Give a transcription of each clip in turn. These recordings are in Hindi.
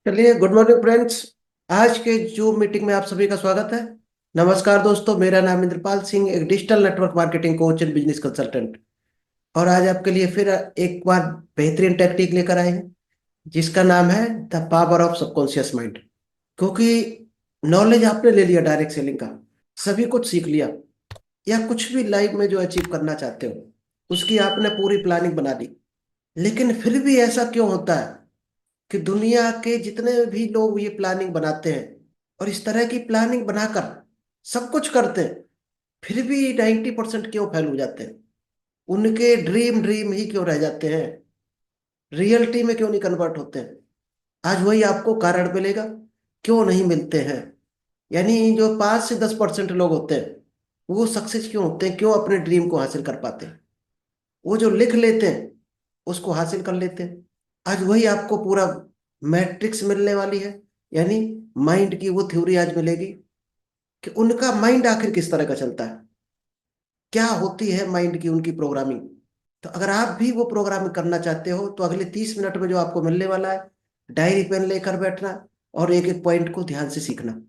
चलिए, गुड मॉर्निंग फ्रेंड्स। आज के जूम मीटिंग में आप सभी का स्वागत है। नमस्कार दोस्तों, मेरा नाम इंद्रपाल सिंह, एक digital network marketing coach and business consultant. और आज आपके लिए फिर एक बार बेहतरीन टेक्निक लेकर आए हैं, जिसका नाम है the power of subconscious mind. क्योंकि नॉलेज आपने ले लिया डायरेक्ट सेलिंग का, सभी कुछ सीख लिया, या कुछ भी लाइफ में जो अचीव करना चाहते हो उसकी आपने पूरी प्लानिंग बना ली। लेकिन फिर भी ऐसा क्यों होता है कि दुनिया के जितने भी लोग ये प्लानिंग बनाते हैं और इस तरह की प्लानिंग बनाकर सब कुछ करते हैं, फिर भी 90% क्यों फेल हो जाते हैं? उनके ड्रीम ड्रीम ही क्यों रह जाते हैं? रियलिटी में क्यों नहीं कन्वर्ट होते हैं? आज वही आपको कारण मिलेगा क्यों नहीं मिलते हैं। यानी जो 5 से 10% लोग होते हैं वो सक्सेस क्यों होते हैं, क्यों अपने ड्रीम को हासिल कर पाते हैं? वो जो लिख लेते हैं उसको हासिल कर लेते हैं। आज वही आपको पूरा मैट्रिक्स मिलने वाली है, यानी माइंड की वो थ्योरी आज मिलेगी कि उनका माइंड आखिर किस तरह का चलता है, क्या होती है माइंड की उनकी प्रोग्रामिंग। तो अगर आप भी वो प्रोग्रामिंग करना चाहते हो तो अगले 30 मिनट में जो आपको मिलने वाला है, डायरी पेन लेकर बैठना और एक एक पॉइंट को ध्यान से सीखना।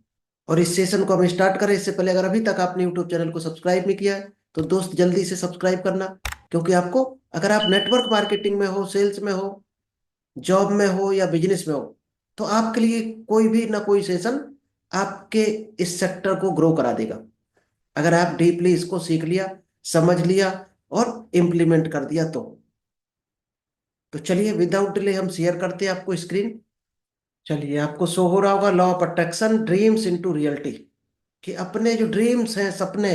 और इस सेशन को हम स्टार्ट करें इससे पहले, अगर अभी तक आपने यूट्यूब चैनल को सब्सक्राइब नहीं किया है तो दोस्त जल्दी से सब्सक्राइब करना। क्योंकि आपको, अगर आप नेटवर्क मार्केटिंग में हो, सेल्स में हो, जॉब में हो या बिजनेस में हो, तो आपके लिए कोई भी ना कोई सेशन आपके इस सेक्टर को ग्रो करा देगा, अगर आप डीपली इसको सीख लिया, समझ लिया और इम्प्लीमेंट कर दिया तो चलिए, विदाउट डिले हम शेयर करते हैं आपको स्क्रीन। चलिए, आपको शो हो रहा होगा law of attraction, dreams into reality, कि अपने जो ड्रीम्स हैं, सपने,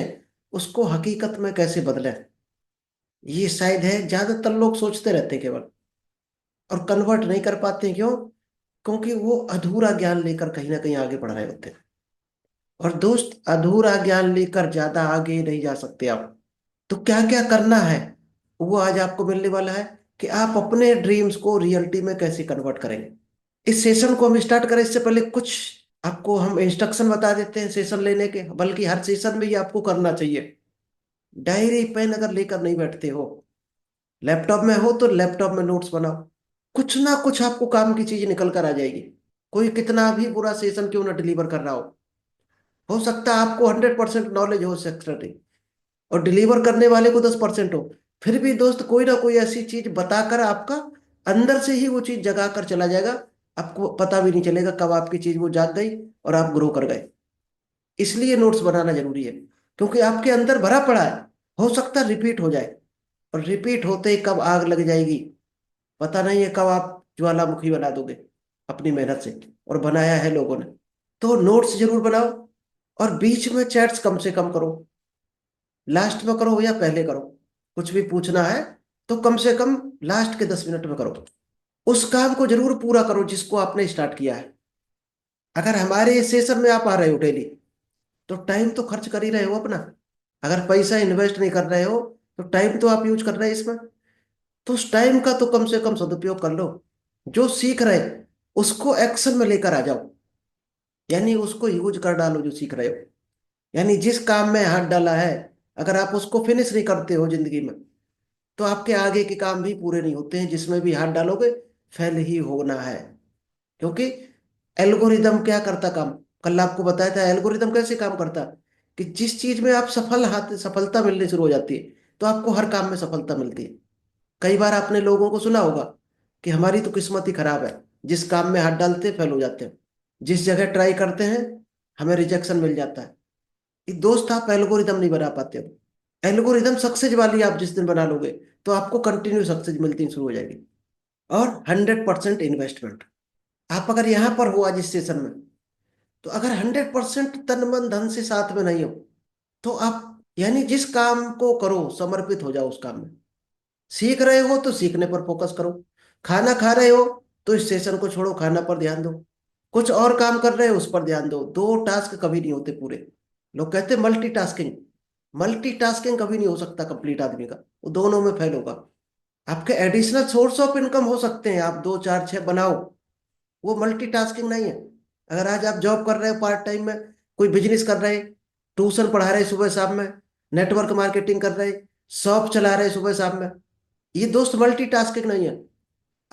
उसको हकीकत में कैसे बदलें। ये शायद है ज्यादातर लोग सोचते रहते हैं केवल, और कन्वर्ट नहीं कर पाते हैं। क्यों? क्योंकि वो अधूरा ज्ञान लेकर कहीं ना कहीं आगे बढ़ रहे होते हैं। और दोस्त, अधूरा ज्ञान लेकर ज्यादा आगे नहीं जा सकते आप। तो क्या क्या करना है वो आज आपको मिलने वाला है, कि आप अपने ड्रीम्स को रियलिटी में कैसे कन्वर्ट करेंगे। इस सेशन को हम स्टार्ट करें इससे पहले कुछ आपको हम इंस्ट्रक्शन बता देते हैं सेशन लेने के, बल्कि हर सेशन में ये आपको करना चाहिए। डायरी पेन अगर लेकर नहीं बैठते हो, लैपटॉप में हो तो लैपटॉप में नोट्स बनाओ। कुछ ना कुछ आपको काम की चीज निकल कर आ जाएगी। कोई कितना भी बुरा सेशन क्यों ना डिलीवर कर रहा हो सकता है आपको 100% नॉलेज हो सेक्रेटरी और डिलीवर करने वाले को 10% हो। फिर भी दोस्त, कोई ना कोई ऐसी चीज बताकर आपका अंदर से ही वो चीज जगा कर चला जाएगा। आपको पता भी नहीं चलेगा कब आपकी चीज वो जाग गई और आप ग्रो कर गए। इसलिए नोट्स बनाना जरूरी है, क्योंकि आपके अंदर भरा पड़ा है, हो सकता है रिपीट हो जाए। और रिपीट होते ही कब आग लग जाएगी पता नहीं है, कब आप ज्वालामुखी बना दोगे अपनी मेहनत से। और बनाया है लोगों ने। तो नोट्स जरूर बनाओ, और बीच में चैट्स कम से कम करो। लास्ट में करो या पहले करो, कुछ भी पूछना है तो कम से कम लास्ट के 10 मिनट में करो। उस काम को जरूर पूरा करो जिसको आपने स्टार्ट किया है। अगर हमारे सेशन में आप आ रहे हो डेली, तो टाइम तो खर्च कर ही रहे हो अपना। अगर पैसा इन्वेस्ट नहीं कर रहे हो तो टाइम तो आप यूज कर रहे हैं इसमें। तो उस टाइम का तो कम से कम सदुपयोग कर लो। जो सीख रहे उसको एक्शन में लेकर आ जाओ, यानी उसको यूज कर डालो जो सीख रहे हो। यानी जिस काम में हाथ डाला है, अगर आप उसको फिनिश नहीं करते हो जिंदगी में, तो आपके आगे के काम भी पूरे नहीं होते हैं। जिसमें भी हाथ डालोगे फेल ही होना है। क्योंकि एल्गोरिदम क्या करता काम, कल आपको बताया था एल्गोरिदम कैसे काम करता, कि जिस चीज में आप सफलता मिलनी शुरू हो जाती है तो आपको हर काम में सफलता मिलती है। कई बार आपने लोगों को सुना होगा कि हमारी तो किस्मत ही खराब है, जिस काम में हाथ डालते हैं फेल हो जाते हैं, जिस जगह ट्राई करते हैं हमें रिजेक्शन मिल जाता है। ये दोस्त, आप एल्गोरिदम नहीं बना पाते हो। एल्गोरिदम सक्सेस वाली आप जिस दिन बना लोगे तो आपको कंटिन्यू सक्सेस मिलती शुरू हो जाएगी। और 100% इन्वेस्टमेंट, आप अगर यहां पर हो आज इस सेशन में, तो अगर 100% तन मन धन से साथ में नहीं हो, तो आप, यानी जिस काम को करो समर्पित हो जाओ उस काम में। सीख रहे हो तो सीखने पर फोकस करो। खाना खा रहे हो तो इस सेशन को छोड़ो, खाना पर ध्यान दो। कुछ और काम कर रहे हो उस पर ध्यान दो। दो टास्क कभी नहीं होते पूरे। लोग कहते हैं मल्टीटास्किंग, मल्टीटास्किंग कभी नहीं हो सकता कंप्लीट आदमी का, वो दोनों में फेल होगा। आपके एडिशनल सोर्स ऑफ इनकम हो सकते हैं, आप दो चार छह बनाओ, वो मल्टीटास्किंग नहीं है। अगर आज आप जॉब कर रहे हो पार्ट टाइम में, कोई बिजनेस कर रहे, ट्यूशन पढ़ा रहे सुबह शाम में, नेटवर्क मार्केटिंग कर रहे, शॉप चला रहे सुबह शाम में, ये दोस्त मल्टीटास्किंग नहीं है।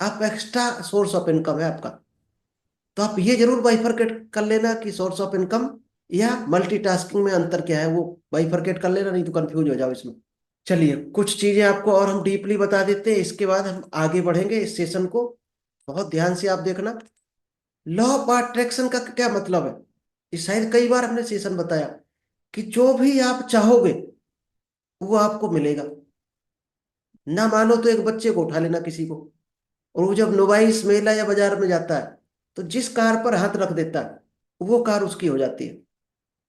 आप एक्स्ट्रा सोर्स ऑफ इनकम है आपका। तो आप ये जरूर बाइफरकेट कर लेना कि सोर्स ऑफ इनकम या मल्टीटास्किंग में अंतर क्या है, वो बाइफरकेट कर लेना, नहीं तो कंफ्यूज हो जाओ इसमें। चलिए कुछ चीजें आपको और हम डीपली बता देते हैं, इसके बाद हम आगे बढ़ेंगे इस सेशन को। बहुत ध्यान से आप देखना। लॉ ऑफ अट्रैक्शन का क्या मतलब है, ये शायद कई बार हमने सेशन बताया कि जो भी आप चाहोगे वो आपको मिलेगा। ना मानो तो एक बच्चे को उठा लेना किसी को, और वो जब नुमाइश मेला या बाजार में जाता है तो जिस कार पर हाथ रख देता है वो कार उसकी हो जाती है।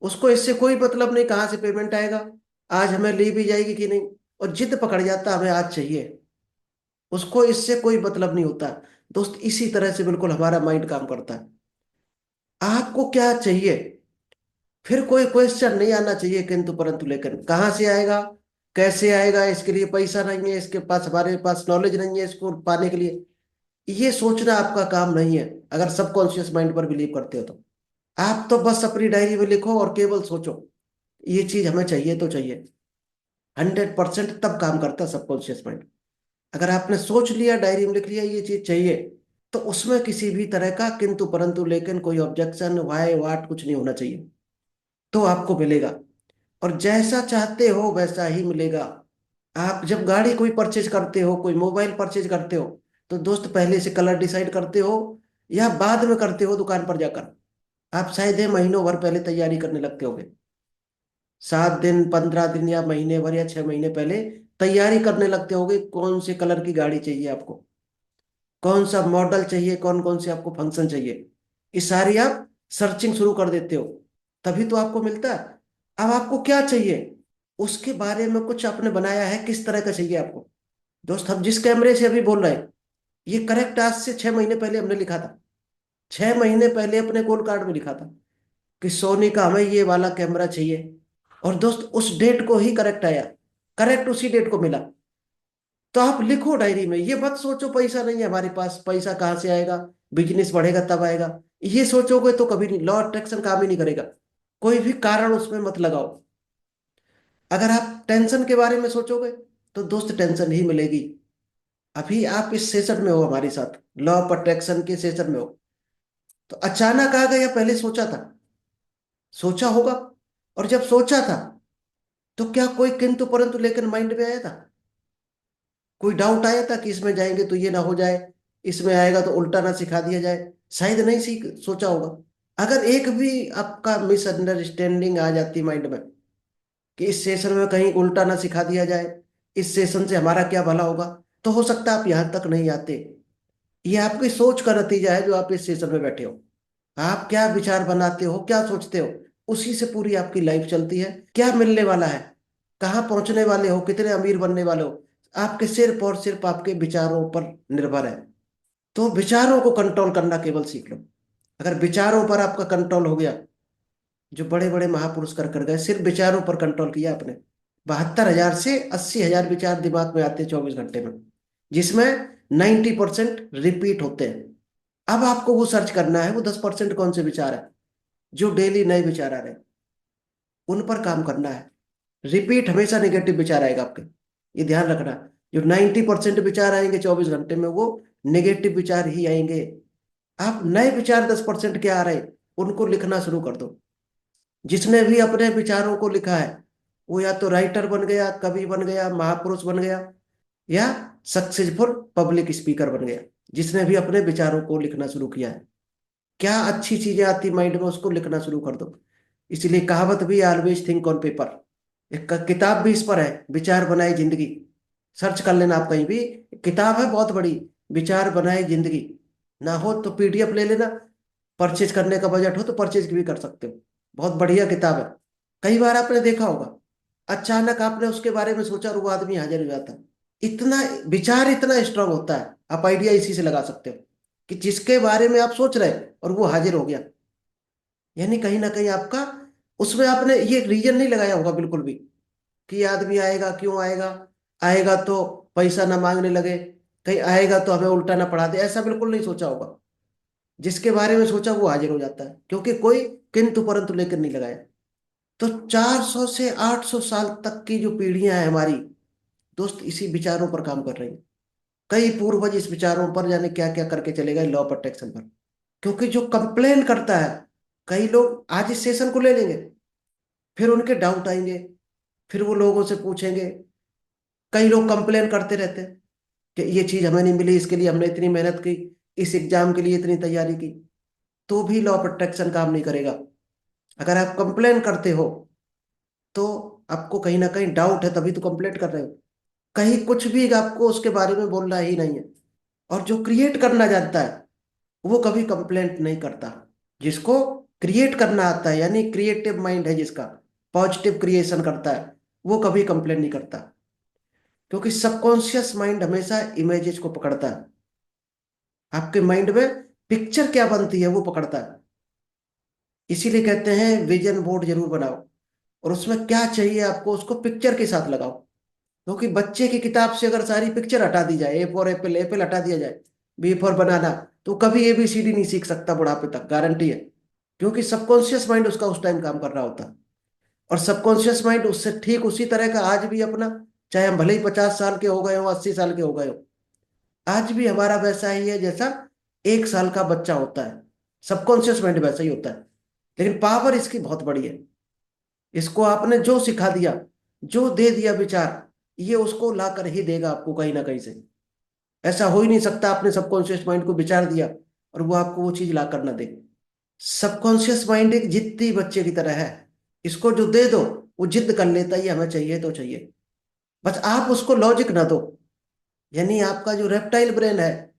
उसको इससे कोई मतलब नहीं कहाँ से पेमेंट आएगा, आज हमें ली भी जाएगी कि नहीं, और जिद पकड़ जाता है, हमें आज चाहिए। उसको इससे कोई मतलब नहीं होता। दोस्त इसी तरह से बिल्कुल हमारा माइंड काम करता है। आपको क्या चाहिए, फिर कोई क्वेश्चन नहीं आना चाहिए किंतु परंतु लेकिन, कहाँ से आएगा, कैसे आएगा, इसके लिए पैसा नहीं है, इसके पास, हमारे पास नॉलेज नहीं है इसको पाने के लिए। ये सोचना आपका काम नहीं है। अगर सबकॉन्शियस माइंड पर बिलीव करते हो तो आप तो बस अपनी डायरी में लिखो और केवल सोचो ये चीज हमें चाहिए तो चाहिए। 100% तब काम करता है सबकॉन्शियस माइंड। अगर आपने सोच लिया, डायरी में लिख लिया ये चीज चाहिए, तो उसमें किसी भी तरह का किंतु परंतु लेकिन, कोई ऑब्जेक्शन, वाई वाट कुछ नहीं होना चाहिए। तो आपको मिलेगा, और जैसा चाहते हो वैसा ही मिलेगा। आप जब गाड़ी कोई परचेज करते हो, कोई मोबाइल परचेज करते हो, तो दोस्त पहले से कलर डिसाइड करते हो या बाद में करते हो दुकान पर जाकर? आप शायद ये महीनों भर पहले तैयारी करने लगते होगे। 7 दिन, 15 दिन या महीने भर या 6 महीने पहले तैयारी करने लगते होगे कौन से कलर की गाड़ी चाहिए आपको, कौन सा मॉडल चाहिए, कौन कौन से आपको फंक्शन चाहिए। ये सारी आप सर्चिंग शुरू कर देते हो, तभी तो आपको मिलता है। अब आपको क्या चाहिए उसके बारे में कुछ आपने बनाया है, किस तरह का चाहिए आपको? दोस्त हम जिस कैमरे से अभी बोल रहे हैं, ये करेक्ट आज से 6 महीने पहले हमने लिखा था। 6 महीने पहले अपने कॉल कार्ड में लिखा था कि सोनी का हमें ये वाला कैमरा चाहिए, और दोस्त उस डेट को ही करेक्ट आया, करेक्ट उसी डेट को मिला। तो आप लिखो डायरी में, ये मत सोचो पैसा नहीं है हमारे पास, पैसा कहाँ से आएगा, बिजनेस बढ़ेगा तब आएगा। ये सोचोगे तो कभी नहीं, लॉ अट्रैक्शन काम ही नहीं करेगा। कोई भी कारण उसमें मत लगाओ। अगर आप टेंशन के बारे में सोचोगे तो दोस्त टेंशन ही मिलेगी। अभी आप इस सेशन में हो हमारे साथ, लॉ ऑफ अट्रैक्शन के सेशन में हो, तो अचानक आ गया, पहले सोचा था, सोचा होगा। और जब सोचा था तो क्या कोई किंतु परंतु लेकिन माइंड में आया था? कोई डाउट आया था कि इसमें जाएंगे तो ये ना हो जाए, इसमें आएगा तो उल्टा ना सिखा दिया जाए? शायद नहीं सीख सोचा होगा। अगर एक भी आपका मिसअंडरस्टैंडिंग आ जाती माइंड में कि इस सेशन में कहीं उल्टा ना सिखा दिया जाए, इस सेशन से हमारा क्या भला होगा, तो हो सकता है आप यहां तक नहीं आते। ये आपकी सोच का नतीजा है जो आप इस सेशन में बैठे हो। आप क्या विचार बनाते हो, क्या सोचते हो, उसी से पूरी आपकी लाइफ चलती है। क्या मिलने वाला है, कहाँ पहुंचने वाले हो, कितने अमीर बनने वाले हो, आपके सिर्फ और सिर्फ आपके विचारों पर निर्भर है। तो विचारों को कंट्रोल करना केवल सीख लो। अगर विचारों पर आपका कंट्रोल हो गया, जो बड़े बड़े महापुरुष कर कर गए, सिर्फ विचारों पर कंट्रोल किया आपने। 72,000 से 80,000 विचार दिमाग में आते हैं 24 घंटे में, जिसमें 90% रिपीट होते हैं। अब आपको वो सर्च करना है, वो 10% कौन से विचार है जो डेली नए विचार आ रहे हैं, उन पर काम करना है। रिपीट हमेशा नेगेटिव विचार आएगा आपके, ये ध्यान रखना। जो 90% विचार आएंगे 24 घंटे में, वो नेगेटिव विचार ही आएंगे। आप नए विचार 10% क्या आ रहे हैं उनको लिखना शुरू कर दो। जिसने भी अपने विचारों को लिखा है वो या तो राइटर बन गया, कवि बन गया, महापुरुष बन गया, या सक्सेसफुल पब्लिक स्पीकर बन गया। जिसने भी अपने विचारों को लिखना शुरू किया है, क्या अच्छी चीजें आती माइंड में उसको लिखना शुरू कर दो। इसलिए कहावत भी, ऑलवेज थिंक ऑन पेपर। एक किताब भी इस पर है, विचार बनाए जिंदगी। सर्च कर लेना आप कहीं भी, किताब है बहुत बड़ी, विचार बनाए जिंदगी। ना हो तो पीडीएफ ले लेना, परचेज करने का बजट हो तो परचेज भी कर सकते हो। बहुत बढ़िया किताब है। कई बार आपने देखा होगा, अचानक आपने उसके बारे में सोचा और वो आदमी हाजिर हो जाता है। इतना विचार इतना स्ट्रांग होता है, आप आइडिया इसी से लगा सकते हो कि जिसके बारे में आप सोच रहे हैं और वो हाजिर हो गया। यानी कहीं ना कहीं आपका, उसमें आपने ये रीजन नहीं लगाया होगा बिल्कुल भी कि ये आदमी आएगा, क्यों आएगा, आएगा तो पैसा ना मांगने लगे, कहीं आएगा तो हमें उल्टा ना पढ़ा दे, ऐसा बिल्कुल नहीं सोचा होगा। जिसके बारे में सोचा वो हाजिर हो जाता है, क्योंकि कोई किंतु परंतु लेकर नहीं लगाया। तो 400 से 800 साल तक की जो पीढ़ियां हैं हमारी, दोस्त इसी विचारों पर काम कर रही हैं। कई पूर्वज इस विचारों पर जाने क्या क्या करके चले गए, लॉ प्रोटेक्शन पर। क्योंकि जो कंप्लेन करता है, कई लोग आज इस सेशन को ले लेंगे, फिर उनके डाउट आएंगे, फिर वो लोगों से पूछेंगे। कई लोग कंप्लेन करते रहते हैं कि ये चीज हमें नहीं मिली, इसके लिए हमने इतनी मेहनत की, इस एग्जाम के लिए इतनी तैयारी की, तो भी लॉ प्रोटेक्शन काम नहीं करेगा। अगर आप कंप्लेन करते हो तो आपको कहीं ना कहीं डाउट है, तभी तो कंप्लेंट कर रहे हो। कहीं कुछ भी आपको उसके बारे में बोलना ही नहीं है। और जो क्रिएट करना जानता है वो कभी कंप्लेंट नहीं करता। जिसको क्रिएट करना आता है, यानी क्रिएटिव माइंड है जिसका, पॉजिटिव क्रिएशन करता है, वो कभी कंप्लेंट नहीं करता। क्योंकि सबकॉन्शियस माइंड हमेशा इमेजेस को पकड़ता है। आपके माइंड में पिक्चर क्या बनती है वो पकड़ता है। इसीलिए कहते हैं विजन बोर्ड जरूर बनाओ, और उसमें क्या चाहिए आपको उसको पिक्चर के साथ लगाओ। क्योंकि बच्चे की किताब से अगर सारी पिक्चर हटा दी जाए, ए फॉर एप्पल, एप्पल हटा दिया जाए, बी फॉर बनाना, तो कभी एबीसीडी नहीं सीख सकता बुढ़ापे तक, गारंटी है। क्योंकि सबकॉन्शियस माइंड उसका उस टाइम काम कर रहा होता है। और सबकॉन्शियस माइंड उससे ठीक उसी तरह का आज भी अपना, चाहे हम भले ही 50 साल के हो गए हो, 80 साल के हो गए हो, आज भी हमारा वैसा ही है जैसा 1 साल का बच्चा होता है। सबकॉन्शियस माइंड वैसा ही होता है। लेकिन पावर इसकी बहुत बड़ी है। इसको आपने जो सिखा दिया, जो दे दिया विचार, ये उसको ला कर ही देगा आपको कहीं ना कहीं से। ऐसा हो ही नहीं सकता आपने सबकॉन्शियस माइंड को विचार दिया और वो आपको वो चीज ला कर ना दे। सबकॉन्शियस माइंड एक जिद्दी बच्चे की तरह है। इसको जो दे दो वो जिद कर लेता है, ये हमें चाहिए तो चाहिए। बस आप उसको लॉजिक ना दो। यानी आपका जो रेप्टाइल ब्रेन है,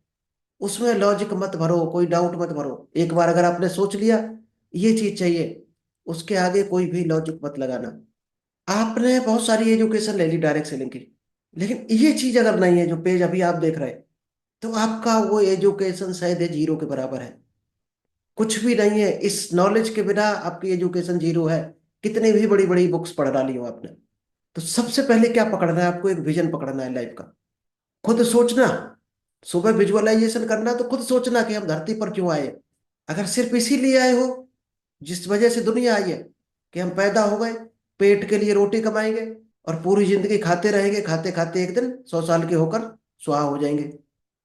उसमें लॉजिक मत भरो, कोई डाउट मत भरो। एक बार अगर आपने सोच लिया ये चीज चाहिए, उसके आगे कोई भी लॉजिक मत लगाना। आपने बहुत सारी एजुकेशन ले ली डायरेक्ट सेलिंग की, लेकिन ये चीज अगर नहीं है जो पेज अभी आप देख रहे हैं, तो आपका वो एजुकेशन शायद है जीरो के बराबर है। कुछ भी नहीं है इस नॉलेज के बिना, आपकी एजुकेशन जीरो है। कितनी भी बड़ी बड़ी बुक्स पढ़ डाली हो आपने। तो सबसे पहले क्या पकड़ना है आपको? एक विजन पकड़ना है लाइफ का। खुद सोचना, सुबह विजुअलाइजेशन करना, तो खुद सोचना कि हम धरती पर क्यों आए। अगर सिर्फ इसीलिए आए हो जिस वजह से दुनिया आई है, कि हम पैदा हो गए, पेट के लिए रोटी कमाएंगे और पूरी जिंदगी खाते रहेंगे, खाते खाते एक दिन 100 साल के होकर सुहा हो जाएंगे,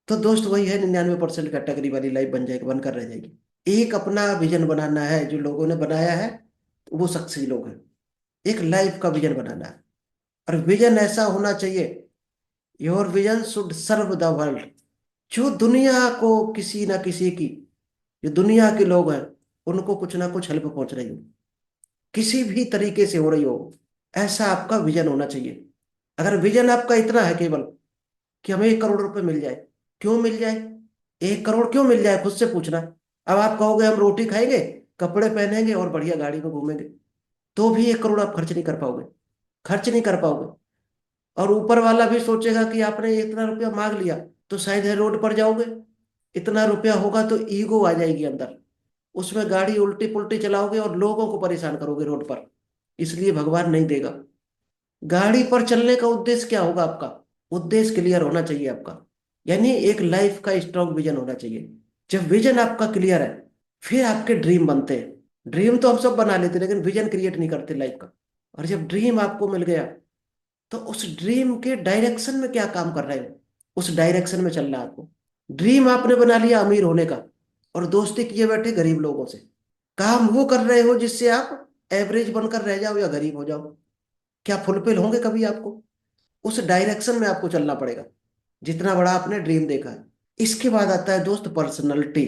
तो दोस्त वही है 99% कैटेगरी वाली लाइफ बन जाएगी, बनकर रह जाएगी। एक अपना विजन बनाना है, जो लोगों ने बनाया है वो सक्सेस लोग हैं। एक लाइफ का विजन बनाना है, और विजन ऐसा होना चाहिए, your vision should serve the world. जो दुनिया को किसी ना किसी की, जो दुनिया के लोग हैं उनको कुछ ना कुछ हेल्प पहुंच रही हो, किसी भी तरीके से हो रही हो, ऐसा आपका विजन होना चाहिए। अगर विजन आपका इतना है केवल कि हमें 1 करोड़ रुपए मिल जाए, क्यों मिल जाए, 1 करोड़ क्यों मिल जाए, खुद से पूछना। अब आप कहोगे हम रोटी खाएंगे, कपड़े पहनेंगे और बढ़िया गाड़ी में घूमेंगे, तो भी 1 करोड़ आप खर्च नहीं कर पाओगे। खर्च नहीं कर पाओगे। और ऊपर वाला भी सोचेगा कि आपने इतना रुपया मांग लिया, तो शायद है रोड पर जाओगे। इतना रुपया होगा तो ईगो आ जाएगी अंदर, उसमें गाड़ी उल्टी पुल्टी चलाओगे और लोगों को परेशान करोगे रोड पर। इसलिए भगवान नहीं देगा। गाड़ी पर चलने का उद्देश्य क्या होगा आपका? उद्देश्य क्लियर होना चाहिए आपका। यानी एक लाइफ का स्ट्रॉन्ग विजन होना चाहिए। जब विजन आपका क्लियर है, फिर आपके ड्रीम बनते हैं। ड्रीम तो हम सब बना लेते हैं, लेकिन विजन क्रिएट नहीं करते लाइफ का। और जब ड्रीम आपको मिल गया, तो उस ड्रीम के डायरेक्शन में क्या काम कर रहे हो, उस डायरेक्शन में चलना है आपको। ड्रीम आपने बना लिया अमीर होने का, और दोस्ती किए बैठे गरीब लोगों से। काम वो कर रहे हो जिससे आप एवरेज बनकर रह जाओ या गरीब हो जाओ। क्या फुलफिल होंगे कभी आपको? उस डायरेक्शन में आपको चलना पड़ेगा, जितना बड़ा आपने ड्रीम देखा है। इसके बाद आता है दोस्त पर्सनैलिटी।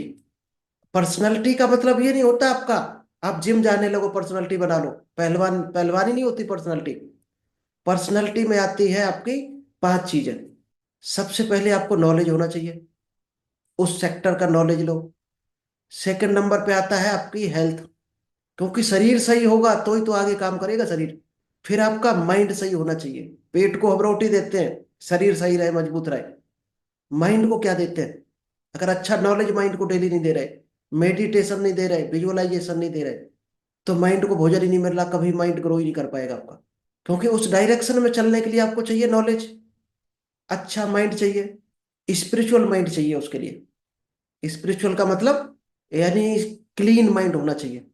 पर्सनैलिटी का मतलब ये नहीं होता आपका आप जिम जाने लगो पर्सनैलिटी बना लो। पहलवान पहलवानी नहीं होती पर्सनैलिटी। पर्सनैलिटी में आती है आपकी 5 चीजें। सबसे पहले आपको नॉलेज होना चाहिए, उस सेक्टर का नॉलेज लो। सेकंड नंबर पे आता है आपकी हेल्थ, क्योंकि शरीर सही होगा तो ही तो आगे काम करेगा शरीर। फिर आपका माइंड सही होना चाहिए। पेट को हम रोटी देते हैं, शरीर सही रहे, मजबूत रहे। माइंड को क्या देते हैं? अगर अच्छा नॉलेज माइंड को डेली नहीं दे रहे, मेडिटेशन नहीं दे रहे, विजुअलाइजेशन नहीं दे रहे, तो माइंड को भोजन ही नहीं मिल रहा, कभी माइंड ग्रो ही नहीं कर पाएगा आपका। क्योंकि उस डायरेक्शन में चलने के लिए आपको चाहिए नॉलेज, अच्छा माइंड चाहिए, स्पिरिचुअल माइंड चाहिए उसके लिए। स्पिरिचुअल का मतलब यानी क्लीन माइंड होना चाहिए,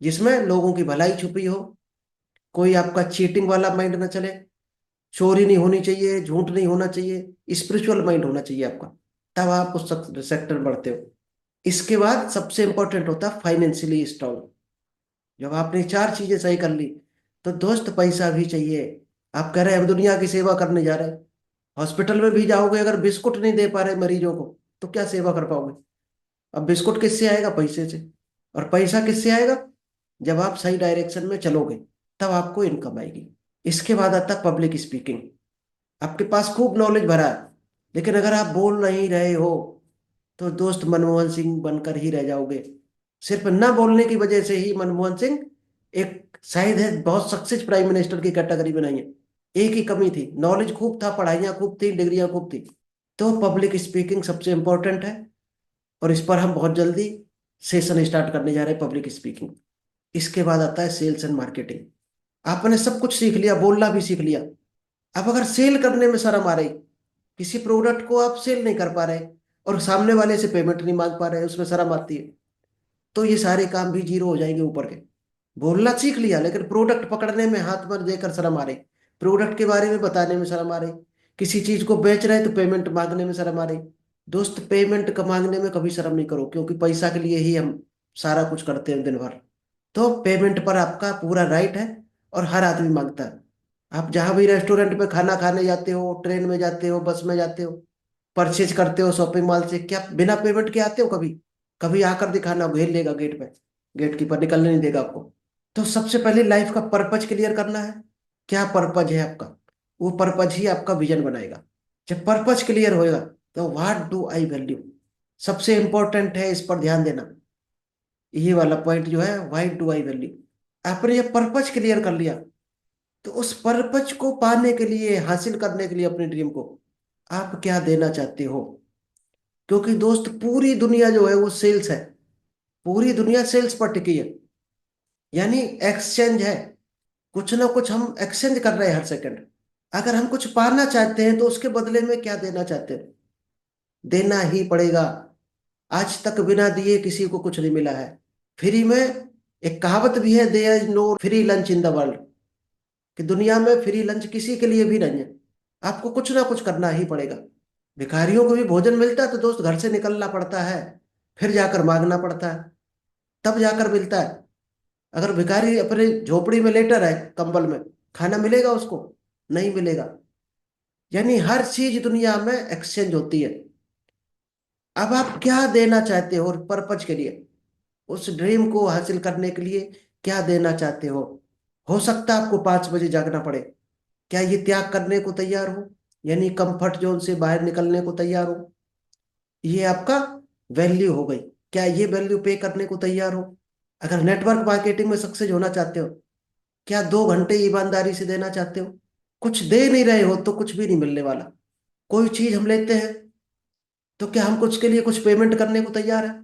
जिसमें लोगों की भलाई छुपी हो। कोई आपका चीटिंग वाला माइंड ना चले, चोरी नहीं होनी चाहिए, झूठ नहीं होना चाहिए, स्पिरिचुअल माइंड होना चाहिए आपका। तब आप उस सेक्टर में बढ़ते हो। इसके बाद सबसे इंपॉर्टेंट होता है फाइनेंशियली स्ट्रांग। जब आपने चार चीजें सही कर ली तो दोस्त पैसा भी चाहिए। आप कह रहे हैं हम दुनिया की सेवा करने जा रहे हैं, हॉस्पिटल में भी जाओगे अगर बिस्कुट नहीं दे पा रहे मरीजों को तो क्या सेवा कर पाओगे? अब बिस्कुट किससे आएगा? पैसे से। और पैसा किससे आएगा? जब आप सही डायरेक्शन में चलोगे तब आपको इनकम आएगी। इसके बाद आता है पब्लिक स्पीकिंग। आपके पास खूब नॉलेज भरा है, लेकिन अगर आप बोल नहीं रहे हो तो दोस्त मनमोहन सिंह बनकर ही रह जाओगे। सिर्फ ना बोलने की वजह से ही मनमोहन सिंह एक शायद है बहुत सक्सेस प्राइम मिनिस्टर की कैटेगरी में नहीं है। एक ही कमी थी, नॉलेज खूब था, पढ़ाइयाँ खूब थी, डिग्रियां खूब थी। तो पब्लिक स्पीकिंग सबसे इंपॉर्टेंट है, और इस पर हम बहुत जल्दी सेशन स्टार्ट करने जा रहे हैं, पब्लिक स्पीकिंग। इसके बाद आता है सेल्स एंड मार्केटिंग। आपने सब कुछ सीख लिया, बोलना भी सीख लिया। अब अगर सेल करने में शर्म आ रही, किसी प्रोडक्ट को आप सेल नहीं कर पा रहे और सामने वाले से पेमेंट नहीं मांग पा रहे, उसमें शर्म आती है, तो ये सारे काम भी जीरो हो जाएंगे ऊपर के। बोलना सीख लिया लेकिन प्रोडक्ट पकड़ने में हाथ पर देकर शर्म आ रही, प्रोडक्ट के बारे में बताने में शर्म आ रही, किसी चीज को बेच रहे तो पेमेंट मांगने में शर्म आ रही। दोस्त पेमेंट का मांगने में कभी शर्म नहीं करो, क्योंकि पैसा के लिए ही हम सारा कुछ करते हैं दिन भर। तो पेमेंट पर आपका पूरा राइट है, और हर आदमी मांगता है। आप जहां भी रेस्टोरेंट पे खाना खाने जाते हो, ट्रेन में जाते हो, बस में जाते हो, परचेज करते हो शॉपिंग मॉल से, क्या बिना पेमेंट के आते हो कभी? कभी आकर दिखाना, घेर लेगा गेट पे, गेट कीपर निकलने नहीं देगा आपको। तो सबसे पहले लाइफ का पर्पज क्लियर करना है। क्या पर्पज है आपका? वो पर्पज ही आपका विजन बनाएगा। जब पर्पज क्लियर होएगा तो व्हाट डू आई वैल्यू सबसे इंपॉर्टेंट है, इस पर ध्यान देना। ये वाला पॉइंट जो है, व्हाई डू आई वैल्यू। आपने जब पर्पज क्लियर कर लिया तो उस पर्पज को पाने के लिए, हासिल करने के लिए अपने ड्रीम को, आप क्या देना चाहते हो? क्योंकि दोस्त पूरी दुनिया जो है वो सेल्स है, पूरी दुनिया सेल्स पर टिकी है। यानी एक्सचेंज है, कुछ ना कुछ हम एक्सचेंज कर रहे हैं हर सेकंड। अगर हम कुछ पाना चाहते हैं तो उसके बदले में क्या देना चाहते हैं? देना ही पड़ेगा। आज तक बिना दिए किसी को कुछ नहीं मिला है। फ्री में, एक कहावत भी है, there is no free lunch in the world, कि दुनिया में फ्री लंच किसी के लिए भी नहीं है। आपको कुछ ना कुछ करना ही पड़ेगा। भिखारियों को भी भोजन मिलता है तो दोस्त घर से निकलना पड़ता है, फिर जाकर मांगना पड़ता है, तब जाकर मिलता है। अगर भिखारी अपने झोपड़ी में लेटा रहे कंबल में, खाना मिलेगा उसको? नहीं मिलेगा। यानी हर चीज दुनिया में एक्सचेंज होती है। अब आप क्या देना चाहते हो, और पर्पज के लिए, उस ड्रीम को हासिल करने के लिए क्या देना चाहते हो सकता है आपको 5 बजे जागना पड़े। क्या ये त्याग करने को तैयार हो? यानी कंफर्ट जोन से बाहर निकलने को तैयार हो? ये आपका वैल्यू हो गई। क्या ये वैल्यू पे करने को तैयार हो? अगर नेटवर्क मार्केटिंग में सक्सेस होना चाहते हो, क्या 2 घंटे ईमानदारी से देना चाहते हो? कुछ दे नहीं रहे हो तो कुछ भी नहीं मिलने वाला। कोई चीज हम लेते हैं तो क्या हमको उसके लिए कुछ पेमेंट करने को तैयार है?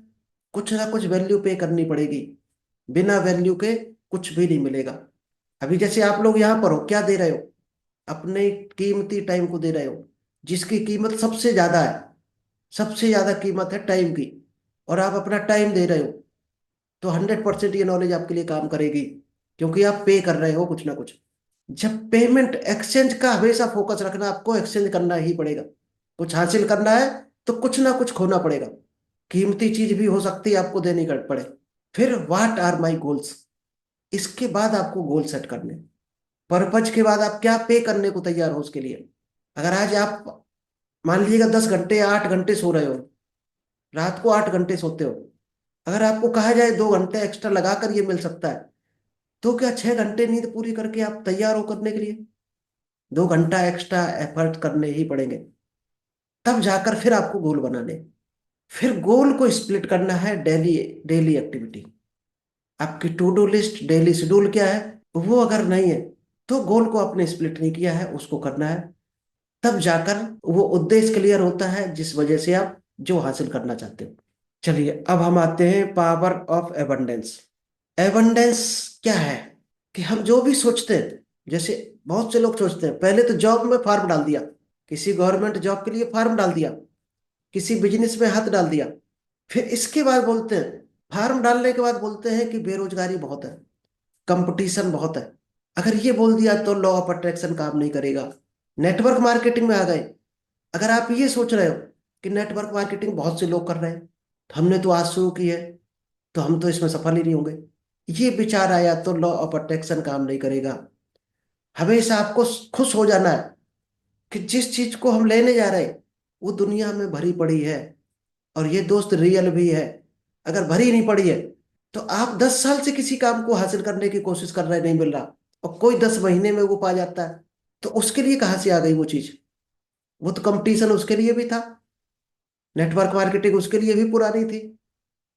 कुछ ना कुछ वैल्यू पे करनी पड़ेगी। बिना वैल्यू के कुछ भी नहीं मिलेगा। अभी जैसे आप लोग यहाँ पर हो, क्या दे रहे हो? अपने कीमती टाइम को दे रहे हो, जिसकी कीमत सबसे ज्यादा है। सबसे ज्यादा कीमत है टाइम की, और आप अपना टाइम दे रहे हो, तो 100% ये नॉलेज आपके लिए काम करेगी, क्योंकि आप पे कर रहे हो कुछ ना कुछ। जब पेमेंट एक्सचेंज का हमेशा फोकस रखना, आपको एक्सचेंज करना ही पड़ेगा। कुछ हासिल करना है तो कुछ ना कुछ खोना पड़ेगा। कीमती चीज भी हो सकती है आपको देनी कर पड़े। फिर व्हाट आर माई गोल्स, इसके बाद आपको गोल सेट करने। पर्पज के बाद आप क्या पे करने को तैयार हो उसके लिए। अगर आज आप मान लीजिएगा 10 घंटे 8 घंटे सो रहे हो, रात को 8 घंटे सोते हो, अगर आपको कहा जाए 2 घंटे एक्स्ट्रा लगाकर ये मिल सकता है, तो क्या 6 घंटे नींद पूरी करके आप तैयार हो करने के लिए? 2 घंटा एक्स्ट्रा एफर्ट करने ही पड़ेंगे, तब जाकर फिर आपको गोल बनाने। फिर गोल को स्प्लिट करना है डेली, डेली एक्टिविटी। आपकी to do list, daily schedule क्या है, वो अगर नहीं है तो गोल को आपने स्प्लिट नहीं किया है, उसको करना है। तब जाकर वो उद्देश्य क्लियर होता है जिस वजह से आप जो हासिल करना चाहते हो। चलिए अब हम आते हैं पावर ऑफ एबंडेंस। एबंडेंस क्या है? कि हम जो भी सोचते हैं, जैसे बहुत से लोग सोचते हैं, पहले तो जॉब में फार्म डाल दिया, किसी गवर्नमेंट जॉब के लिए फार्म डाल दिया, किसी बिजनेस में हाथ डाल दिया, फिर इसके बाद बोलते हैं, फार्म डालने के बाद बोलते हैं कि बेरोजगारी बहुत है, कंपटीशन बहुत है। अगर ये बोल दिया तो लॉ ऑफ अट्रैक्शन काम नहीं करेगा। नेटवर्क मार्केटिंग में आ गए, अगर आप ये सोच रहे हो कि नेटवर्क मार्केटिंग बहुत से लोग कर रहे हैं, तो हमने तो आज शुरू की है, तो हम तो इसमें सफल ही नहीं होंगे। ये विचार आया तो लॉ ऑफ अट्रैक्शन काम नहीं करेगा। हमेशा आपको खुश हो जाना है कि जिस चीज को हम लेने जा रहे हैं वो दुनिया में भरी पड़ी है, और ये दोस्त रियल भी है। अगर भरी नहीं पड़ी है तो आप 10 साल से किसी काम को हासिल करने की कोशिश कर रहे, नहीं मिल रहा, और कोई 10 महीने में वो पा जाता है, तो उसके लिए कहाँ से आ गई वो चीज? वो तो कंपटीशन उसके लिए भी था, नेटवर्क मार्केटिंग उसके लिए भी पुरानी थी,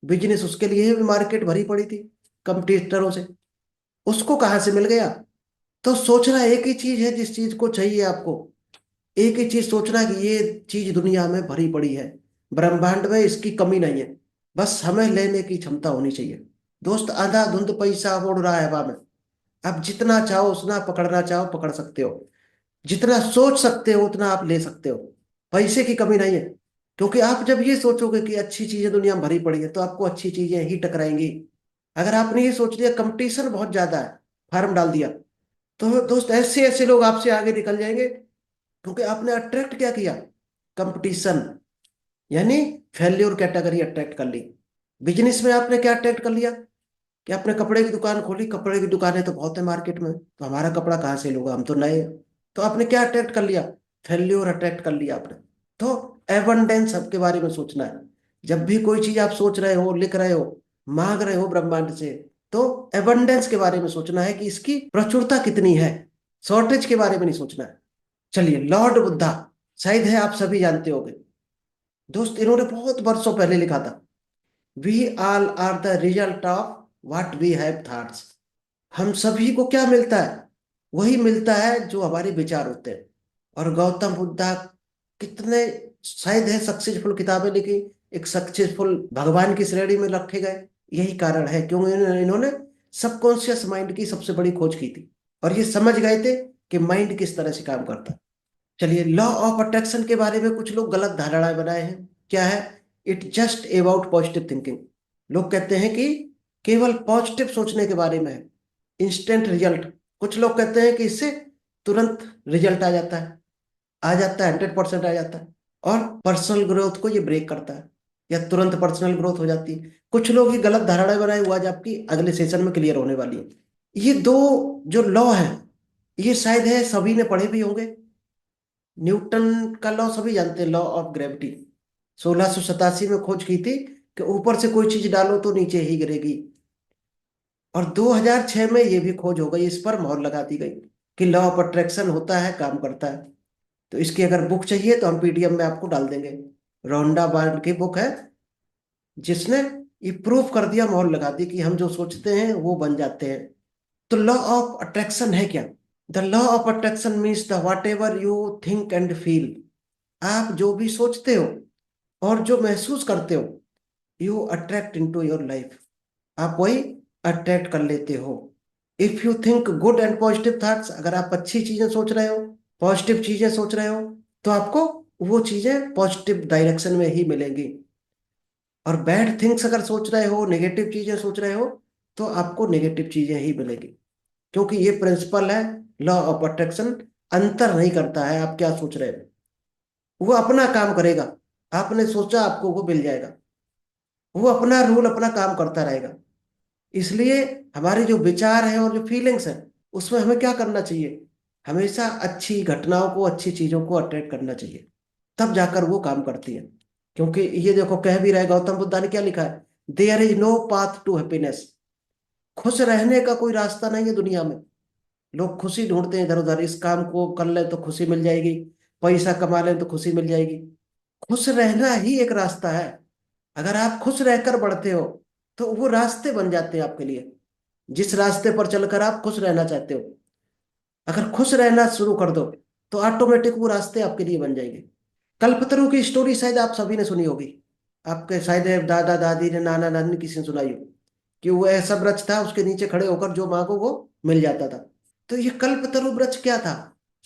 बिजनेस उसके लिए भी मार्केट भरी पड़ी थी कंपटीटरों से। उसको कहाँ से मिल गया? तो सोचना एक ही चीज है, जिस चीज को चाहिए आपको एक ही चीज सोचना कि ये चीज दुनिया में भरी पड़ी है, ब्रह्मांड में इसकी कमी नहीं है, बस हमें लेने की क्षमता होनी चाहिए। दोस्त, अंधाधुंध पैसा उड़ रहा है हवा में। आप जितना चाहो उतना पकड़ना चाहो पकड़ सकते हो, जितना सोच सकते हो उतना आप ले सकते हो। पैसे की कमी नहीं है, क्योंकि आप जब ये सोचोगे कि अच्छी चीजें दुनिया में भरी पड़ी है तो आपको अच्छी चीजें ही टकराएंगी। अगर आपने ये सोच लिया कंपटीशन बहुत ज्यादा है, फार्म डाल दिया, तो दोस्त ऐसे ऐसे लोग आपसे आगे निकल जाएंगे, क्योंकि आपने अट्रैक्ट क्या किया? कंपटीशन, यानी फेल्योर कैटेगरी अट्रैक्ट कर ली। बिजनेस में आपने क्या अट्रैक्ट कर लिया कि आपने कपड़े की दुकान खोली, कपड़े की दुकानें तो बहुत है मार्केट में, तो हमारा कपड़ा कहाँ से लोगे, हम तो नए हैं। तो आपने क्या अट्रैक्ट कर लिया? फेल्योर अट्रैक्ट कर लिया आपने। तो एबंडेंस सबके बारे में सोचना है। जब भी कोई चीज आप सोच रहे हो, लिख रहे हो, मांग रहे हो ब्रह्मांड से, तो एबंडेंस के बारे में सोचना है कि इसकी प्रचुरता कितनी है, शॉर्टेज के बारे में नहीं सोचना है। चलिए, लॉर्ड बुद्धा, शायद है आप सभी जानते होंगे दोस्त, इन्होंने बहुत वर्षों पहले लिखा था, we all are the result of what we have thoughts. हम सभी को क्या मिलता है? वही मिलता है जो हमारे विचार होते हैं। और गौतम बुद्धा कितने, शायद है, सक्सेसफुल किताबें लिखी, एक सक्सेसफुल भगवान की श्रेणी में रखे गए, यही कारण है क्योंकि इन्होंने सबकॉन्शियस माइंड की सबसे बड़ी खोज की थी, और ये समझ गए थे कि माइंड किस तरह से काम करता है। चलिए, लॉ ऑफ अट्रैक्शन के बारे में कुछ लोग गलत धारणाएं बनाए हैं। क्या है? It just about positive thinking. लोग कहते हैं कि केवल पॉजिटिव सोचने के बारे में है, इंस्टेंट रिजल्ट। कुछ लोग कहते हैं कि इससे तुरंत रिजल्ट आ जाता है, आ जाता है, 100% आ जाता है, और पर्सनल ग्रोथ को ये ब्रेक करता है, या तुरंत पर्सनल ग्रोथ हो जाती है। कुछ लोग ये गलत धारणाएं बनाए हुआ, आज आपकी अगले सेशन में क्लियर होने वाली है। ये दो जो लॉ है, ये शायद है सभी ने पढ़े भी होंगे। न्यूटन का लॉ सभी जानते हैं, लॉ ऑफ ग्रेविटी। 1687 में खोज की थी कि ऊपर से कोई चीज डालो तो नीचे ही गिरेगी, और 2006 में ये भी खोज हो गई, इस पर मोहर लगा दी गई कि लॉ ऑफ अट्रैक्शन होता है, काम करता है। तो इसकी अगर बुक चाहिए तो हम पीडीएफ में आपको डाल देंगे। रोंडा बार्ड की बुक है, जिसने ये प्रूफ कर दिया, मोहर लगा दी कि हम जो सोचते हैं वो बन जाते हैं। तो लॉ ऑफ अट्रैक्शन है क्या? The law of attraction means the what ever you think and feel. आप जो भी सोचते हो और जो महसूस करते हो, you attract into your life. आप वही अट्रैक्ट कर लेते हो। If you think good and positive thoughts, अगर आप अच्छी चीजें सोच रहे हो, पॉजिटिव चीजें सोच रहे हो, तो आपको वो चीजें पॉजिटिव डायरेक्शन में ही मिलेंगी। और बैड थिंग्स अगर सोच रहे हो, नेगेटिव चीजें सोच रहे हो, तो आपको नेगेटिव चीजें ही मिलेंगी। क्योंकि ये प्रिंसिपल है, लॉ ऑफ अट्रैक्शन अंतर नहीं करता है आप क्या सोच रहे हो, वो अपना काम करेगा। आपने सोचा, आपको वो मिल जाएगा। वो अपना रूल, अपना काम करता रहेगा। इसलिए हमारे जो विचार हैं और जो फीलिंग्स हैं, उसमें हमें क्या करना चाहिए? हमेशा अच्छी घटनाओं को, अच्छी चीजों को अट्रैक्ट करना चाहिए, तब जाकर वो काम करती है। क्योंकि ये देखो, कह भी रहे गौतम बुद्धा ने क्या लिखा है, there is no path to happiness. खुश रहने का कोई रास्ता नहीं है दुनिया में। लोग खुशी ढूंढते हैं इधर उधर, इस काम को कर ले तो खुशी मिल जाएगी, पैसा कमा ले तो खुशी मिल जाएगी। खुश रहना ही एक रास्ता है। अगर आप खुश रहकर बढ़ते हो तो वो रास्ते बन जाते हैं आपके लिए, जिस रास्ते पर चलकर आप खुश रहना चाहते हो। अगर खुश रहना शुरू कर दो तो ऑटोमेटिक वो रास्ते आपके लिए बन जाएंगे। कल्पतरु की स्टोरी शायद आप सभी ने सुनी होगी। आपके शायद दादा दादी ने, नाना नानी ने, किसी ने सुनाई हो कि वो ऐसा वृक्ष था, उसके नीचे खड़े होकर जो मांगो वो मिल जाता था। तो ये कल्पतरु वृक्ष क्या था?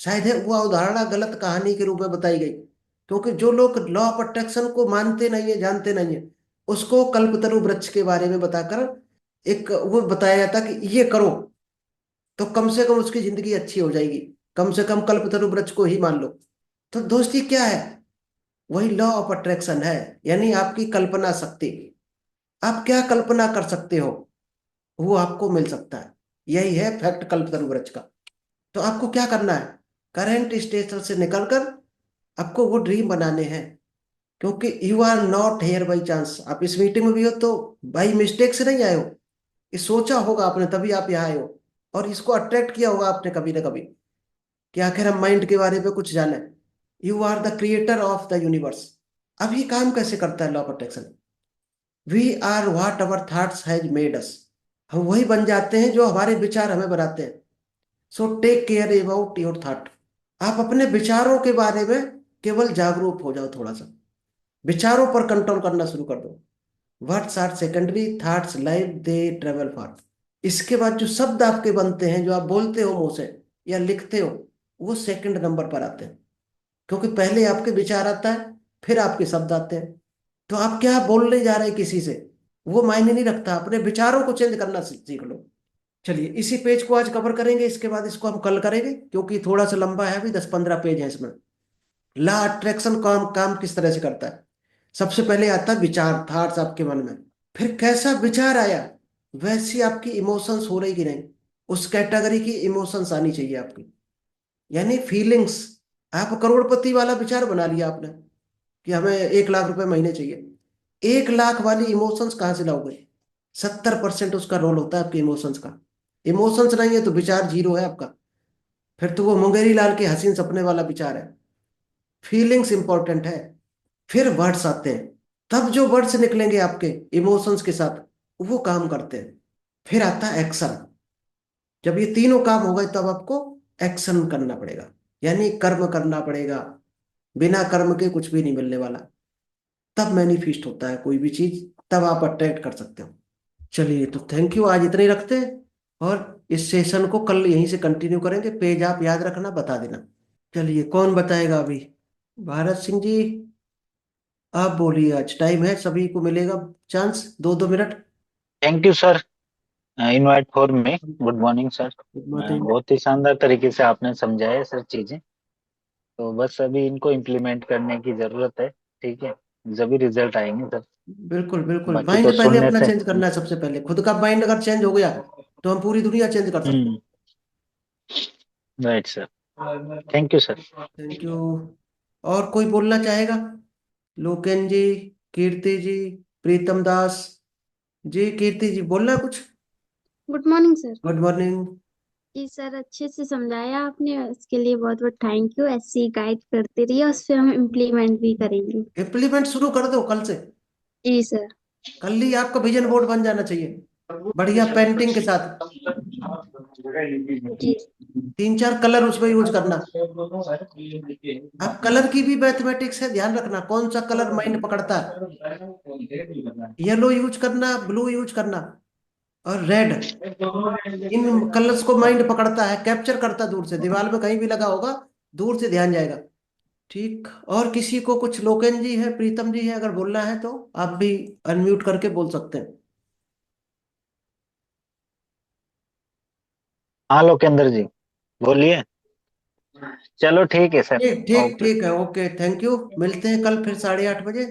शायद है वो अवधारणा गलत कहानी के रूप में बताई गई, क्योंकि जो लोग लॉ ऑफ अट्रैक्शन को मानते नहीं है, जानते नहीं है, उसको कल्पतरु वृक्ष के बारे में बताकर एक वो बताया जाता कि ये करो तो कम से कम उसकी जिंदगी अच्छी हो जाएगी, कम से कम कल्पतरु वृक्ष को ही मान लो। तो दोस्ती क्या है? वही लॉ ऑफ अट्रैक्शन है, यानी आपकी कल्पना शक्ति। आप क्या कल्पना कर सकते हो वो आपको मिल सकता है। यही है फैक्ट कल्पतरु वृक्ष का। तो आपको क्या करना है, करंट स्टेशन से निकलकर आपको वो ड्रीम बनाने हैं। क्योंकि you are not here by chance, आप इस मीटिंग में भी हो तो बाई मिस्टेक से नहीं आए हो। ये सोचा होगा आपने तभी आप यहाँ आए हो, और इसको अट्रैक्ट किया होगा आपने कभी ना कभी, कि आखिर हम माइंड के बारे में कुछ जाने। You are the creator of the universe. अब ये काम कैसे करता है law of attraction? We are what our thoughts has made us. हम वही बन जाते हैं जो हमारे विचार हमें बनाते हैं। So take care about your thought. आप अपने विचारों के बारे में केवल जागरूक हो जाओ थोड़ा सा, विचारों पर कंट्रोल करना शुरू कर दो। Words are secondary, thoughts live they travel far. इसके बाद जो शब्द आपके बनते हैं, जो आप बोलते हो मुंह से या लिखते हो, वो सेकंड नंबर पर आते हैं। क्योंकि पहले आपके विचार आता है, फिर आपके शब्द आते हैं। तो आप क्या बोलने जा रहे हैं किसी से, वो मायने नहीं रखता। अपने विचारों को चेंज करना सीख लो। चलिए इसी पेज को आज कवर करेंगे, इसके बाद इसको हम कल करेंगे क्योंकि थोड़ा सा लंबा है, अभी 10-15 पेज है इसमें। ला अट्रैक्शन काम काम किस तरह से करता है। सबसे पहले आता है विचार, थॉट्स आपके मन में। फिर कैसा विचार आया वैसी आपकी इमोशंस हो रही कि नहीं, उस कैटेगरी की इमोशंस आनी चाहिए आपकी, यानी फीलिंग्स। आप करोड़पति वाला विचार बना लिया आपने कि हमें 1 लाख रुपए महीने चाहिए। 1 लाख वाली इमोशंस कहाँ से लाओगे? 70% उसका रोल होता है आपके इमोशंस का। इमोशंस नहीं है तो विचार जीरो है आपका। फिर तो वो मुंगेरी लाल के हसीन सपने वाला विचार है। फीलिंग्स इंपॉर्टेंट है। फिर वर्ड्स आते हैं। तब जो वर्ड्स निकलेंगे आपके इमोशंस के साथ, वो काम करते हैं। फिर आता है एक्शन। जब ये तीनों काम हो गए तब आपको एक्शन करना पड़ेगा, यानी कर्म करना पड़ेगा। बिना कर्म के कुछ भी नहीं मिलने वाला। तब मैनिफेस्ट होता है कोई भी चीज, तब आप अट्रैक्ट कर सकते हो। चलिए तो थैंक यू, आज इतने ही रखते हैं। और इस सेशन को कल यहीं से कंटिन्यू करेंगे। पेज आप याद रखना, बता देना। चलिए कौन बताएगा अभी? भारत सिंह जी, आप बोलिए। आज टाइम है, सभी को मिलेगा chance, 2-2 minute. Thank you sir, invite for me. Good morning sir. Good morning. बहुत ही शानदार तरीके से आपने समझाया सर चीजें। तो बस अभी इनको इम्प्लीमेंट करने की जरूरत है। ठीक है, जब रिजल्ट आएंगे सर। बिल्कुल बिल्कुल, बाकी तो माइंड पहले सुनने अपना से। चेंज करना है सबसे पहले। खुद का माइंड अगर चेंज हो गया तो हम पूरी दुनिया चेंज कर सकते हैं। Hmm. Right sir. Thank you sir. Thank you. और कोई बोलना चाहेगा? लोकेन जी, कीर्ति जी, प्रीतम दास जी। कीर्ति जी बोलना है कुछ? Good morning sir. Good morning. जी सर, अच्छे से समझाया आपने, इसके लिए बहुत बहुत थैंक यू। ऐसे ही गाइड करते रहिए, उस पर हम इम्प्लीमेंट भी करेंगे। इम्प्लीमेंट शुरू कर दो कल से। जी सर। कल ही आपका विजन बोर्ड बन जाना चाहिए, बढ़िया पेंटिंग के साथ। जी। 3-4 कलर उसमें यूज करना। अब कलर की भी मैथमेटिक्स है, ध्यान रखना कौन सा कलर माइंड पकड़ता है। येलो यूज करना, ब्लू यूज करना, और रेड। इन कलर्स को माइंड पकड़ता है, कैप्चर करता है दूर से, दीवार में कहीं भी लगा होगा, दूर से ध्यान जाएगा। ठीक। और किसी को कुछ, लोकेन जी है, प्रीतम जी है, अगर बोलना है तो आप भी अनम्यूट करके बोल सकते हैं। हाँ लोकेंद्र जी, बोलिए। चलो ठीक है सर। ठीक ठीक ओके। ठीक है, ओके, थैंक यू। मिलते हैं कल फिर 8:30 बजे।